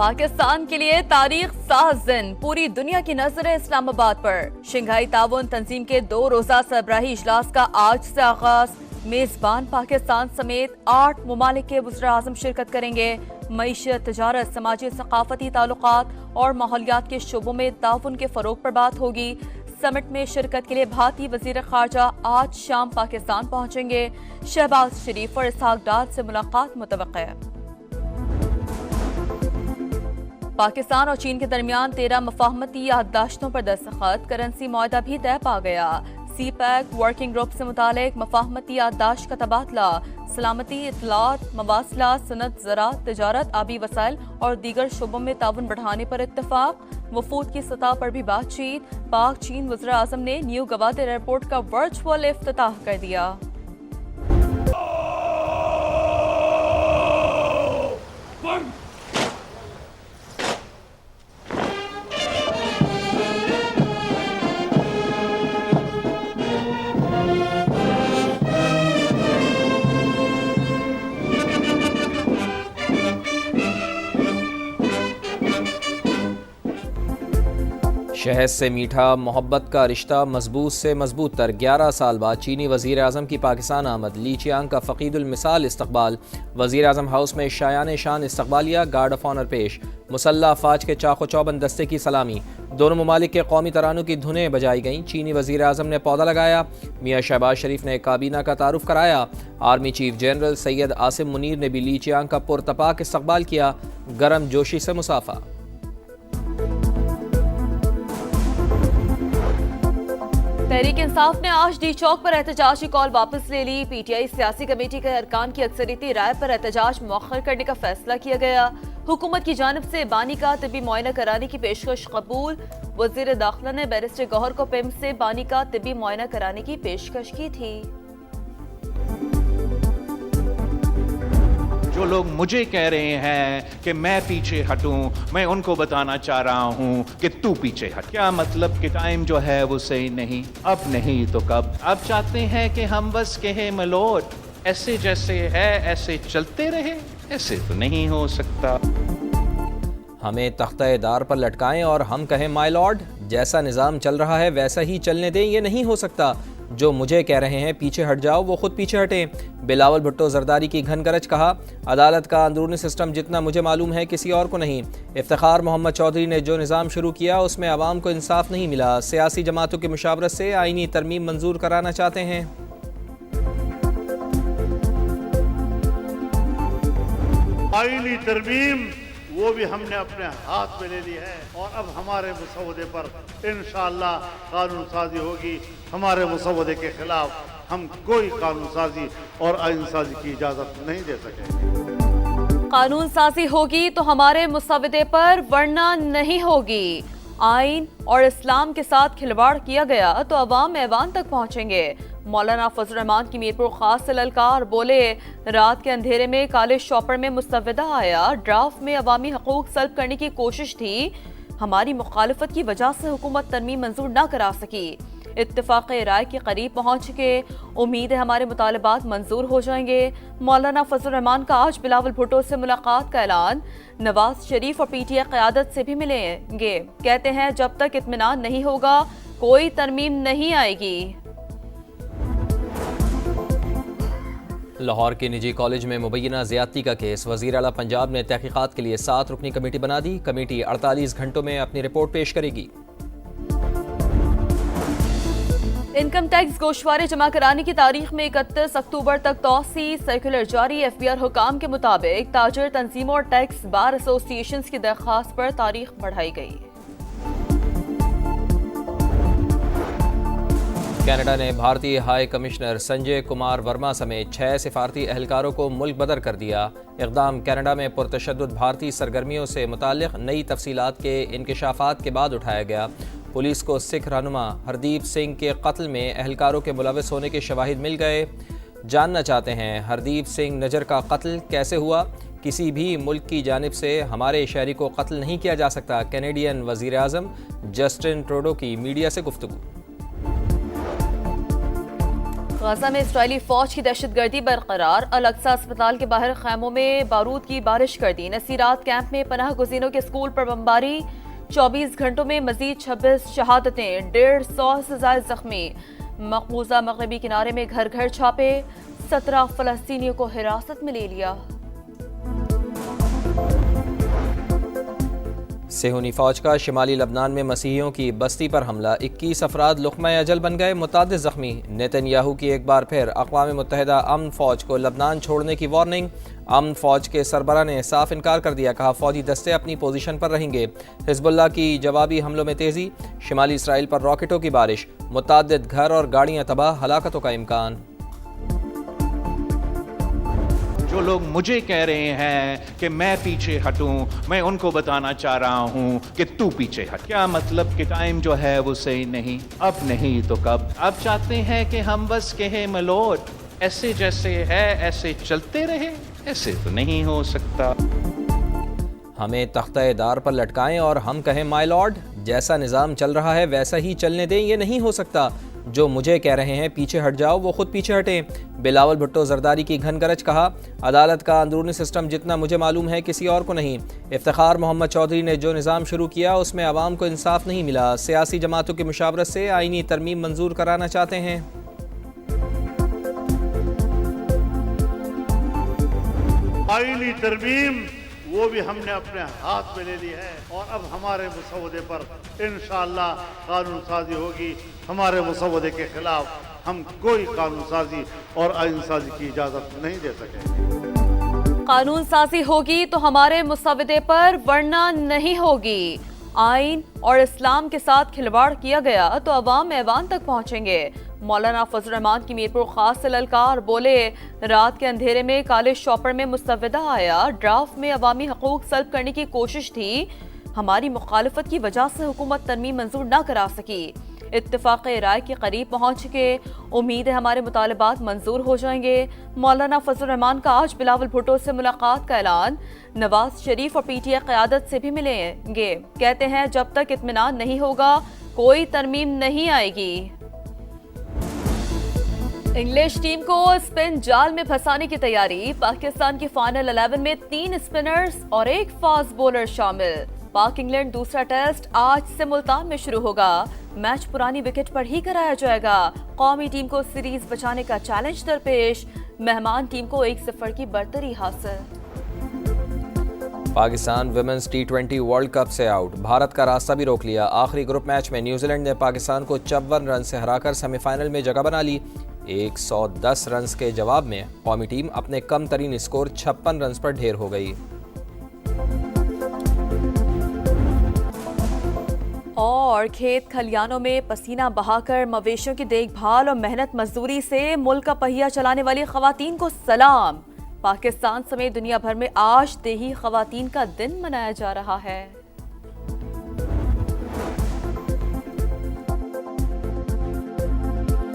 पाकिस्तान के लिए तारीख साज दिन, पूरी दुनिया की नजरें इस्लामाबाद पर। शंघाई ताउन तंजीम के 2 रोजा सरबराही इजलास का आज से आगाज। मेजबान पाकिस्तान समेत 8 ममालिक के वज़ीर-ए-आज़म शिरकत करेंगे। मईशत, तजारत, समाजी सकाफती ताल्लुकात और माहौलियात के शोबों में ताउन के फरोग पर बात होगी। समिट में शिरकत के लिए भारतीय वज़ीर ख़ारजा आज शाम पाकिस्तान पहुंचेंगे। शहबाज शरीफ और इसहाक डार से मुलाकात मुतवक्किह है। पाकिस्तान और चीन के दरमियान 13 मफाहमती याददाश्तों पर दस्तखत, करेंसी मुआहदा भी तय पा गया। सी पैक वर्किंग ग्रुप से मुतालिक मफाहमती याददाश्त का तबादला, सलामती, इत्तलात, मवासलात, सनत, ज़राअत, तिजारत, आबी वसाइल और दीगर शोबों में ताउन बढ़ाने पर इत्तफाक। वफूद की सतह पर भी बातचीत। पाक चीन वज़ीर-ए-आज़म ने न्यू गवादर एयरपोर्ट का वर्चुअल इफ्तिताह कर दिया। शहद से मीठा, मोहब्बत का रिश्ता मजबूत से मजबूत तर। 11 साल बाद चीनी वज़ीर आज़म की पाकिस्तान आमद, ली चियांग का फ़क़ीदुल मिसाल इस्तक़बाल। वज़ीर आज़म हाउस में शायान शान इस्तक़बालिया, गार्ड ऑफ ऑनर पेश। मुसल्लह अफ़वाज के चाक़ो चौबंद दस्ते की सलामी। दोनों ममालिक के कौमी तरानों की धुनें बजाई गईं। चीनी वज़ीर आज़म ने पौधा लगाया। मियाँ शहबाज शरीफ ने काबीना का तारुफ कराया। Army chief general Syed Asim Munir ने भी ली चियांग का पुरतपाक इस्तक़बाल किया। गर्म जोशी से मुसाफा। तहरीक इंसाफ ने आज डी चौक पर एहतजाज की कॉल वापस ले ली। पीटीआई सियासी कमेटी के अरकान की अक्सरियती राय पर एहतजाज मौखर करने का फैसला किया गया। हुकूमत की जानिब से बानी का तिब्बी मुआयना कराने की पेशकश कबूल। वज़ीर दाखिला ने बैरिस्टर गौहर को पिम से बानी का तिब्बी मुआयना कराने की पेशकश की थी। जो लोग मुझे कह रहे हैं कि मैं पीछे हटूं, मैं उनको बताना चाह रहा हूं कि तू पीछे हट। क्या मतलब कि टाइम जो है वो सही नहीं, अब नहीं तो कब। अब चाहते हैं कि हम बस कहे मलोड, ऐसे जैसे है ऐसे चलते रहे, ऐसे तो नहीं हो सकता। हमें तख्ता-ए-दार पर लटकाएं और हम कहें माय लॉर्ड। जैसा निज़ाम चल रहा है वैसा ही चलने दें, ये नहीं हो सकता। जो मुझे कह रहे हैं पीछे हट जाओ, वो खुद पीछे हटें। बिलावल भुट्टो जरदारी की घन गरज, कहा अदालत का अंदरूनी सिस्टम जितना मुझे मालूम है किसी और को नहीं। इफ्तिखार मोहम्मद चौधरी ने जो निज़ाम शुरू किया उसमें आवाम को इंसाफ नहीं मिला। सियासी जमातों की मुशावरत से आईनी तरमीम मंजूर कराना चाहते हैं। आईनी तरमीम वो भी हमने अपने हाथ में ले ली है और अब हमारे मसौदे पर इंशाअल्लाह कानून साजी होगी। हमारे मसौदे के खिलाफ हम कोई कानून साजी और आइन साजी की इजाजत नहीं दे सकेंगे। कानून साजी होगी तो हमारे मसौदे पर, वरना नहीं होगी। आइन और इस्लाम के साथ खिलवाड़ किया गया तो अवाम ऐवान तक पहुंचेंगे। मौलाना फजल रहमान की मीरपुर खास से ललकार, बोले रात के अंधेरे में काले शॉपर में मुस्तविदा आया। ड्राफ्ट में अवामी हकूक सल्ब करने की कोशिश थी, हमारी मुखालफत की वजह से हुकूमत तरमीम मंजूर न करा सकी। इत्तेफाक राय के करीब पहुंच चुके, उम्मीद है हमारे मुतालबात मंजूर हो जाएंगे। मौलाना फजल रहमान का आज बिलावल भुट्टो से मुलाकात का ऐलान। नवाज शरीफ और पीटीआई क़यादत से भी मिलेंगे। कहते हैं जब तक इत्मीनान नहीं होगा कोई तरमीम नहीं आएगी। लाहौर के निजी कॉलेज में मुबैना ज़्यादती का केस, वज़ीर आला पंजाब ने तहकीकात के लिए 7 रुकनी कमेटी बना दी। कमेटी 48 घंटों में अपनी रिपोर्ट पेश करेगी। इनकम टैक्स गोशवारे जमा कराने की तारीख में 31 अक्टूबर तक तौसी, सर्कुलर जारी। एफबीआर हुकाम के मुताबिक ताजर तंजीमों और टैक्स बार एसोसिएशन की दरख्वास्त पर तारीख बढ़ाई गई। कनाडा ने भारतीय हाई कमिश्नर संजय कुमार वर्मा समेत 6 सिफारती एहलकारों को मुल्क बदर कर दिया। इक़दाम कनाडा में पुरतशद्दुद भारतीय सरगर्मियों से मुताल्लिक़ नई तफसीलात के इंकशाफात के बाद उठाया गया। पुलिस को सिख रहनुमा हरदीप सिंह के कत्ल में एहलकारों के मुलविस होने के शवाहिद मिल गए। जानना चाहते हैं हरदीप सिंह नजर का कत्ल कैसे हुआ। किसी भी मुल्क की जानिब से हमारे शहरी को कत्ल नहीं किया जा सकता। कैनेडियन वज़ीर आज़म जस्टिन ट्रूडो की मीडिया से गुफ्तगू। غزہ میں اسرائیلی فوج کی دہشت گردی برقرار، الاقصی اسپتال کے باہر خیموں میں بارود کی بارش کر دی۔ نصیرات کیمپ میں پناہ گزینوں کے سکول پر بمباری، 24 گھنٹوں میں مزید 26 شہادتیں، 150 سے زائد زخمی۔ مقبوضہ مغربی کنارے میں گھر گھر چھاپے، 17 فلسطینیوں کو حراست میں لے لیا۔ صہیونی فوج کا شمالی لبنان میں مسیحیوں کی بستی پر حملہ، 21 افراد لقمہ اجل بن گئے، متعدد زخمی۔ نیتن یاہو کی ایک بار پھر اقوام متحدہ امن فوج کو لبنان چھوڑنے کی وارننگ، امن فوج کے سربراہ نے صاف انکار کر دیا، کہا فوجی دستے اپنی پوزیشن پر رہیں گے۔ حزب اللہ کی جوابی حملوں میں تیزی، شمالی اسرائیل پر راکٹوں کی بارش، متعدد گھر اور گاڑیاں تباہ، ہلاکتوں کا امکان۔ جو لوگ مجھے کہہ رہے ہیں کہ میں پیچھے ہٹوں، میں ان کو بتانا چاہ رہا ہوں کہ تو پیچھے ہٹ۔ کیا مطلب کہ ٹائم جو ہے وہ صحیح نہیں، اب نہیں تو کب؟ آپ چاہتے ہیں کہ ہم بس کہیں ملوٹ ایسے جیسے ہے ایسے چلتے رہے؟ ایسے تو نہیں ہو سکتا۔ ہمیں تختہ دار پر لٹکائیں اور ہم کہیں مائی لارڈ، جیسا نظام چل رہا ہے ویسا ہی چلنے دیں، یہ نہیں ہو سکتا۔ جو مجھے کہہ رہے ہیں پیچھے ہٹ جاؤ، وہ خود پیچھے ہٹیں۔ بلاول بھٹو زرداری کی گھن گرج، کہا عدالت کا اندرونی سسٹم جتنا مجھے معلوم ہے کسی اور کو نہیں۔ افتخار محمد چودھری نے جو نظام شروع کیا اس میں عوام کو انصاف نہیں ملا، سیاسی جماعتوں کی مشاورت سے آئینی ترمیم منظور کرانا چاہتے ہیں۔ آئینی ترمیم وہ بھی ہم نے اپنے ہاتھ میں لے لی ہے، اور اب ہمارے مسودے پر انشاءاللہ قانون سازی ہوگی۔ ہمارے مسودے کے خلاف ہم کوئی قانون سازی اور آئین سازی کی اجازت نہیں دے سکیں۔ قانون سازی ہوگی تو ہمارے مسودے پر، ورنہ نہیں ہوگی۔ آئین اور اسلام کے ساتھ کھلواڑ کیا گیا تو عوام ایوان تک پہنچیں گے۔ مولانا فضل الرحمان کی میرپور خاص سے للکار، بولے رات کے اندھیرے میں کالے شاپر میں مسودہ آیا، ڈرافٹ میں عوامی حقوق سلب کرنے کی کوشش تھی، ہماری مخالفت کی وجہ سے حکومت ترمیم منظور نہ کرا سکی۔ اتفاق رائے کے قریب پہنچ کے امید ہے ہمارے مطالبات منظور ہو جائیں گے۔ مولانا فضل الرحمان کا آج بلاول بھٹو سے ملاقات کا اعلان، نواز شریف اور پی ٹی آئی قیادت سے بھی ملیں گے، کہتے ہیں جب تک اطمینان نہیں ہوگا کوئی ترمیم نہیں آئے گی۔ انگلش ٹیم کو اسپن جال میں پھنسانے کی تیاری، پاکستان کی فائنل 11 میں 3 اسپنرز اور 1 فاسٹ بولر شامل۔ پاک انگلینڈ دوسرا ٹیسٹ آج سے ملتان میں شروع ہوگا، میچ پرانی وکٹ پر ہی کرایا جائے گا۔ قومی ٹیم کو سیریز بچانے کا چیلنج درپیش، مہمان ٹیم کو 1-0 کی برتری حاصل۔ پاکستان ویمنز ٹی20 ورلڈ کپ سے آؤٹ، بھارت کا راستہ بھی روک لیا۔ آخری گروپ میچ میں نیوزی لینڈ نے پاکستان کو 54 رن سے ہرا کر سیمی فائنل میں جگہ بنا لی۔ 110 رنز کے جواب میں قومی ٹیم اپنے کم ترین اسکور 56 رنز پر ڈھیر ہو گئی۔ اور کھیت کھلیانوں میں پسینہ بہا کر مویشیوں کی دیکھ بھال اور محنت مزدوری سے ملک کا پہیہ چلانے والی خواتین کو سلام۔ پاکستان سمیت دنیا بھر میں آج دیہی خواتین کا دن منایا جا رہا ہے۔